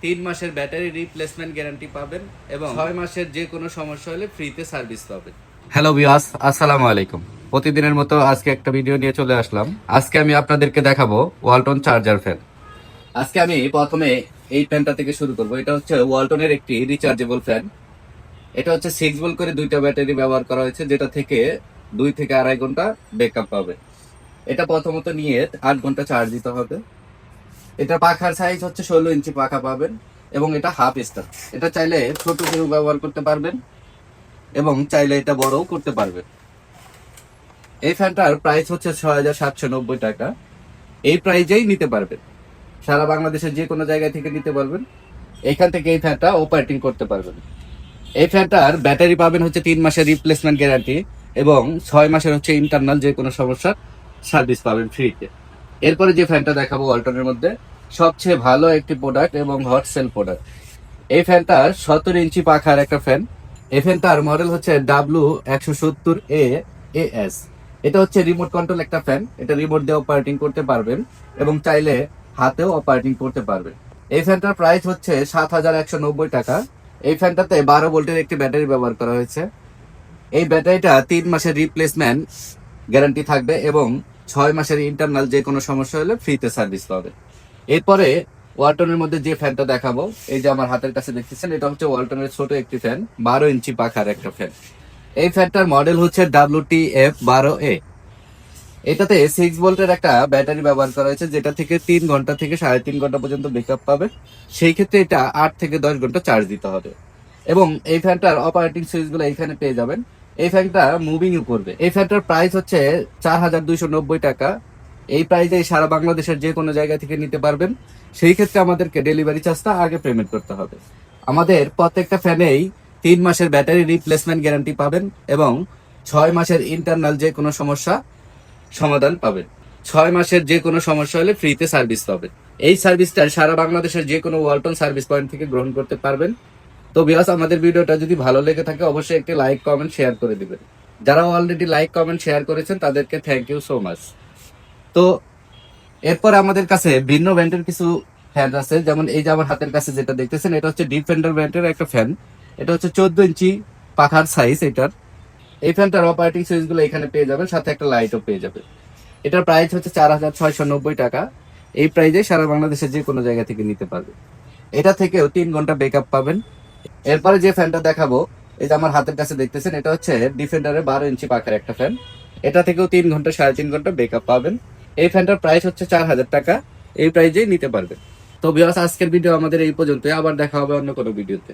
3 মাসের battery replacement guarantee পাবেন এবং 6 মাসের যে কোনো সমস্যা হলে ফ্রিতে সার্ভিস পাবেন। হ্যালো ভিউয়ার্স, আসসালামু আলাইকুম। প্রতিদিনের মতো আজকে একটা ভিডিও নিয়ে চলে আসলাম। আজকে আমি আপনাদেরকে দেখাবো ওয়ালটন চার্জার ফ্যান। আজকে আমি প্রথমে এই ফ্যানটা থেকে শুরু করব। এটা হচ্ছে ওয়ালটনের একটি রিচার্জেবল ফ্যান। এটা হচ্ছে 6 ভোল্ট করে দুইটা ব্যাটারি ব্যবহার করা হয়েছে, যেটা থেকে 2 থেকে আড়াই ঘন্টা ব্যাকআপ পাবে। এটা প্রথমত নিয়ে 8 ঘন্টা চার্জ দিতে হবে। এটা পাখার সাইজ হচ্ছে 16 ইঞ্চি পাখা পাবেন এবং এটা হাফ স্টার। এটা চাইলে ছোট কেউ ব্যবহার করতে পারবেন এবং চাইলে এটা বড়ও করতে পারবেন। এই ফ্যানটার প্রাইস হচ্ছে 6,790 টাকা। এই প্রাইজেই নিতে পারবেন, সারা বাংলাদেশের যে কোনো জায়গা থেকে নিতে পারবেন। এখান থেকে এই ফ্যানটা অপারেটিং করতে পারবেন। এই ফ্যানটার ব্যাটারি পাবেন হচ্ছে 3 মাসের রিপ্লেসমেন্ট গ্যারান্টি এবং 6 মাসের হচ্ছে ইন্টারনাল যে কোনো সমস্যার সার্ভিস পাবেন ফ্রিতে। এরপরে যে ফ্যানটা দেখাবো ওয়ালটনের মধ্যে সবচেয়ে ভালো একটি প্রোডাক্ট এবং হট সেল প্রোডাক্ট। এই ফ্যানটার 17 ইঞ্চি পাখার একটা ফ্যান। এই ফ্যানটার মডেল হচ্ছে W170AS। এটা হচ্ছে রিমোট কন্ট্রোল একটা ফ্যান। এটা রিমোট দিয়ে অপারেটিং করতে পারবেন এবং চাইলে হাতেও অপারেটিং করতে পারবেন। এই ফ্যানটার প্রাইস হচ্ছে 7,190 টাকা। এই ফ্যানটাতে 12 ভোল্টের একটি ব্যাটারি ব্যবহার করা হয়েছে। এই ব্যাটারিটা 3 মাসের রিপ্লেসমেন্ট গ্যারান্টি থাকবে এবং 6 মাসের ইন্টারনাল যে কোনো সমস্যা হলে ফ্রিতে সার্ভিস পাবে। এরপরে ওয়ালটনের মধ্যে যে ফ্যানটা দেখাবো, এই যে আমার হাতের কাছে দেখতেছেন, এটা হচ্ছে ওয়ালটনের ছোট একটি ফ্যান, 12 ইঞ্চি পাখার একটা ফ্যান। এই ফ্যানটার মডেল হচ্ছে WTF12A। এটাতে 6 ভোল্টের একটা ব্যাটারি ব্যবহার করা হয়েছে, যেটা থেকে 3 ঘন্টা থেকে 3.5 ঘন্টা পর্যন্ত ব্যাকআপ পাবে। সেই ক্ষেত্রে এটা 8 থেকে 10 ঘন্টা চার্জ দিতে হবে এবং এই ফ্যানটার অপারেটিং সুইচগুলো এখানে পেয়ে যাবেন। এই ফ্যানটা মুভিং করবে। এই ফ্যানটার প্রাইস হচ্ছে 4,290 টাকা। এই প্রাইসে সারা বাংলাদেশের যে কোনো জায়গা থেকে নিতে পারবেন। সেই ক্ষেত্রে আমাদেরকে ডেলিভারি চার্জটা আগে পেমেন্ট করতে হবে। আমাদের প্রত্যেকটা ফ্যানেই 3 মাসের ব্যাটারি রিপ্লেসমেন্ট গ্যারান্টি পাবেন এবং 6 মাসের ইন্টারনাল যে কোনো সমস্যা সমাধান পাবেন। 6 মাসের যে কোনো সমস্যা হলে ফ্রিতে সার্ভিস পাবেন। এই সার্ভিসটা সারা বাংলাদেশের যে কোনো ওয়ালটন সার্ভিস পয়েন্ট থেকে গ্রহণ করতে পারবেন। তো ভিউয়ার্স, আমাদের ভিডিওটা যদি ভালো লেগে থাকে অবশ্যই একটি লাইক কমেন্ট শেয়ার করে দিবেন। যারা অলরেডি লাইক কমেন্ট শেয়ার করেছেন তাদেরকে থ্যাংক ইউ সো মাচ। তো এরপরে আমাদের কাছে ভিন্ন ব্র্যান্ডের কিছু ফ্যান আছে, যেমন এই যে আমার হাতের কাছে যেটা দেখতেছেন, এটা হচ্ছে ডিফেন্ডার ব্র্যান্ডের একটা ফ্যান। এটা হচ্ছে 14 ইঞ্চি পাখার সাইজ এটার। এই ফ্যানটার অপারেটিং সুইচ গুলো এখানে পেয়ে যাবেন, সাথে একটা লাইটও পেয়ে যাবেন। এটার প্রাইস হচ্ছে 4,690 টাকা। এই প্রাইজে সারা বাংলাদেশের যে কোনো জায়গা থেকে নিতে পারবে। এটা থেকেও 3 ঘন্টা ব্যাকআপ পাবেন। এরপরে যে ফ্যানটা দেখাবো, এই যে আমার হাতের কাছে দেখতেছেন, এটা হচ্ছে ডিফেন্ডারের 12 ইঞ্চি পাখার একটা ফ্যান। এটা থেকেও 3 ঘন্টা 3.5 ঘন্টা ব্যাকআপ পাবেন। এই ফ্যানটার প্রাইস হচ্ছে 4,000 টাকা। এই প্রাইজেই নিতে পারবেন। তো ভিউয়ার্স, আজকের ভিডিও আমাদের এই পর্যন্ত। আবার দেখা হবে অন্য কোনো ভিডিওতে।